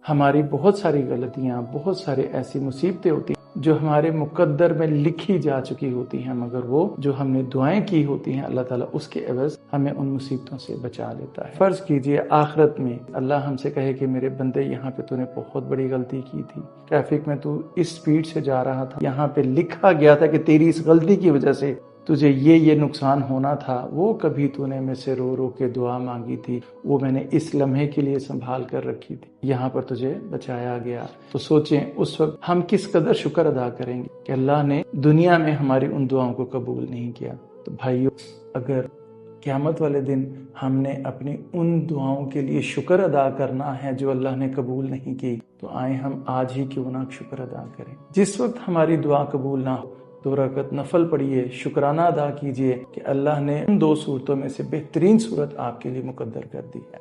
हमारी बहुत सारी गलतियां, बहुत सारी ऐसी मुसीबतें होती हैं जो हमारे मुकद्दर में लिखी जा चुकी होती हैं, मगर वो जो हमने दुआएं की होती हैं अल्लाह ताला उसके एवज हमें उन मुसीबतों से बचा लेता है। फर्ज कीजिए आखिरत में अल्लाह हमसे कहे कि मेरे बंदे यहाँ पे तूने बहुत बड़ी गलती की थी, ट्रैफिक में तू इस स्पीड से जा रहा था, यहाँ पे लिखा गया था कि तेरी इस गलती की वजह से तुझे ये नुकसान होना था, वो कभी तूने मेरे से रो रो के दुआ मांगी थी, वो मैंने इस लम्हे के लिए संभाल कर रखी थी, यहाँ पर तुझे बचाया गया। तो सोचें उस वक्त हम किस कदर शुक्र अदा करेंगे कि अल्लाह ने दुनिया में हमारी उन दुआओं को कबूल नहीं किया। तो भाइयों, अगर क़यामत वाले दिन हमने अपनी उन दुआओं के लिए शुक्र अदा करना है जो अल्लाह ने कबूल नहीं की, तो आए हम आज ही क्यों ना शुक्र अदा करें। जिस वक्त हमारी दुआ कबूल ना हो, 2 रकअत नफल पढ़िए, शुक्राना अदा कीजिए कि अल्लाह ने उन 2 सूरतों में से बेहतरीन सूरत आपके लिए मुकद्दर कर दी है।